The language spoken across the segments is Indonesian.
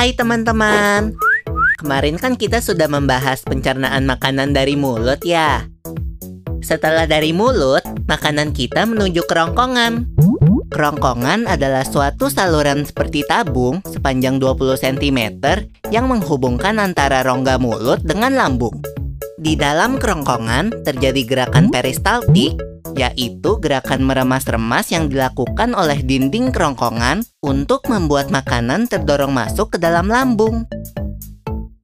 Hai teman-teman. Kemarin kan kita sudah membahas pencernaan makanan dari mulut ya. Setelah dari mulut, makanan kita menuju kerongkongan. Kerongkongan adalah suatu saluran seperti tabung sepanjang 20 cm yang menghubungkan antara rongga mulut dengan lambung. Di dalam kerongkongan terjadi gerakan peristaltik, yaitu gerakan meremas-remas yang dilakukan oleh dinding kerongkongan untuk membuat makanan terdorong masuk ke dalam lambung.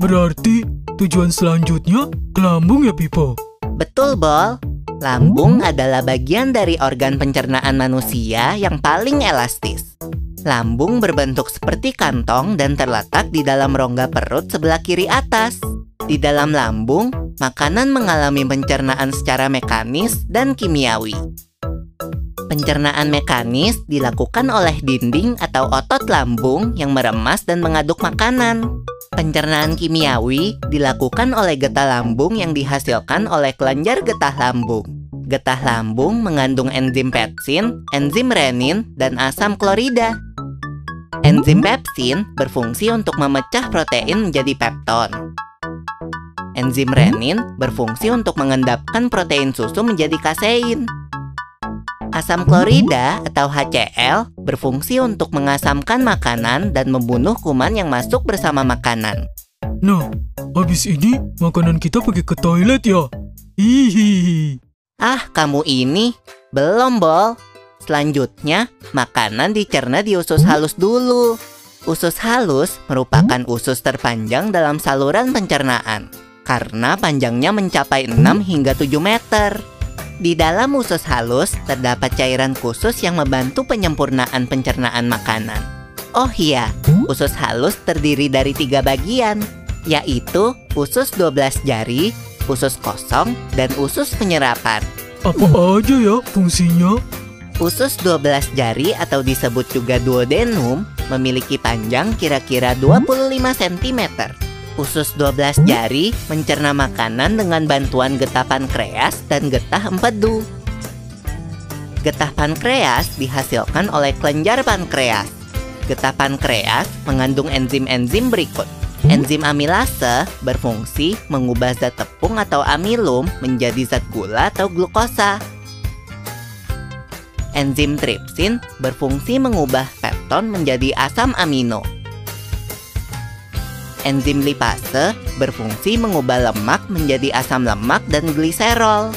Berarti tujuan selanjutnya ke lambung ya, Pipo? Betul, Bol. Lambung adalah bagian dari organ pencernaan manusia yang paling elastis. Lambung berbentuk seperti kantong dan terletak di dalam rongga perut sebelah kiri atas. Di dalam lambung, makanan mengalami pencernaan secara mekanis dan kimiawi. Pencernaan mekanis dilakukan oleh dinding atau otot lambung yang meremas dan mengaduk makanan. Pencernaan kimiawi dilakukan oleh getah lambung yang dihasilkan oleh kelenjar getah lambung. Getah lambung mengandung enzim pepsin, enzim renin, dan asam klorida. Enzim pepsin berfungsi untuk memecah protein menjadi pepton. Enzim renin berfungsi untuk mengendapkan protein susu menjadi kasein. Asam klorida atau HCl berfungsi untuk mengasamkan makanan dan membunuh kuman yang masuk bersama makanan. Nah, habis ini makanan kita pergi ke toilet ya? Hihihi. Ah, kamu ini belum, Bol. Selanjutnya, makanan dicerna di usus halus dulu. Usus halus merupakan usus terpanjang dalam saluran pencernaan karena panjangnya mencapai 6 hingga 7 meter. Di dalam usus halus terdapat cairan khusus yang membantu penyempurnaan pencernaan makanan. Oh iya, usus halus terdiri dari 3 bagian, yaitu usus 12 jari, usus kosong, dan usus penyerapan. Apa aja ya fungsinya? Usus 12 jari atau disebut juga duodenum memiliki panjang kira-kira 25 cm. Usus 12 jari mencerna makanan dengan bantuan getah pankreas dan getah empedu. Getah pankreas dihasilkan oleh kelenjar pankreas. Getah pankreas mengandung enzim-enzim berikut. Enzim amilase berfungsi mengubah zat tepung atau amilum menjadi zat gula atau glukosa. Enzim tripsin berfungsi mengubah pepton menjadi asam amino. Enzim lipase berfungsi mengubah lemak menjadi asam lemak dan gliserol.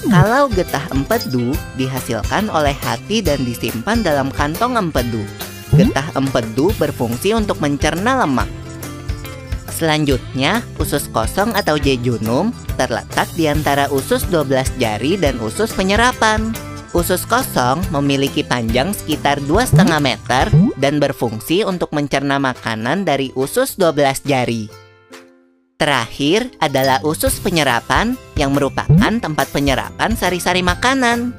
Kalau getah empedu dihasilkan oleh hati dan disimpan dalam kantong empedu. Getah empedu berfungsi untuk mencerna lemak. Selanjutnya, usus kosong atau jejunum terletak di antara usus 12 jari dan usus penyerapan. Usus kosong memiliki panjang sekitar 2,5 meter dan berfungsi untuk mencerna makanan dari usus 12 jari. Terakhir adalah usus penyerapan yang merupakan tempat penyerapan sari-sari makanan.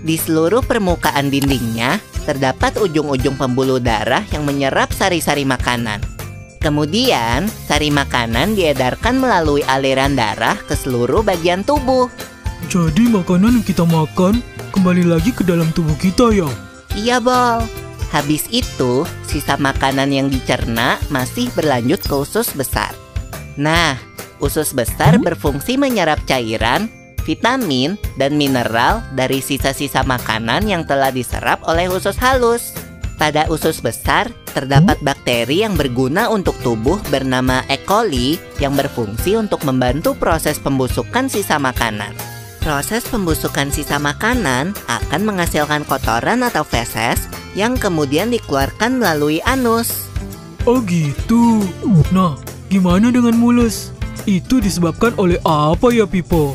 Di seluruh permukaan dindingnya terdapat ujung-ujung pembuluh darah yang menyerap sari-sari makanan. Kemudian, sari makanan diedarkan melalui aliran darah ke seluruh bagian tubuh. Jadi makanan yang kita makan kembali lagi ke dalam tubuh kita ya? Iya, Bol. Habis itu, sisa makanan yang dicerna masih berlanjut ke usus besar. Nah, usus besar berfungsi menyerap cairan, vitamin, dan mineral dari sisa-sisa makanan yang telah diserap oleh usus halus. Pada usus besar, terdapat bakteri yang berguna untuk tubuh bernama E. coli yang berfungsi untuk membantu proses pembusukan sisa makanan. Proses pembusukan sisa makanan akan menghasilkan kotoran atau feses yang kemudian dikeluarkan melalui anus. Oh gitu. Nah, gimana dengan mulus? Itu disebabkan oleh apa ya, Pipo?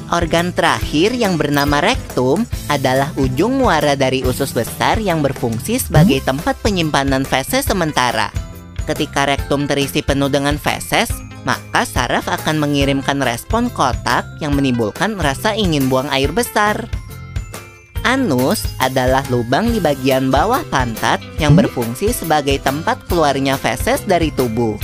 Organ terakhir yang bernama rektum adalah ujung muara dari usus besar yang berfungsi sebagai tempat penyimpanan feses sementara. Ketika rektum terisi penuh dengan feses, maka saraf akan mengirimkan respon kotak yang menimbulkan rasa ingin buang air besar. Anus adalah lubang di bagian bawah pantat yang berfungsi sebagai tempat keluarnya feses dari tubuh.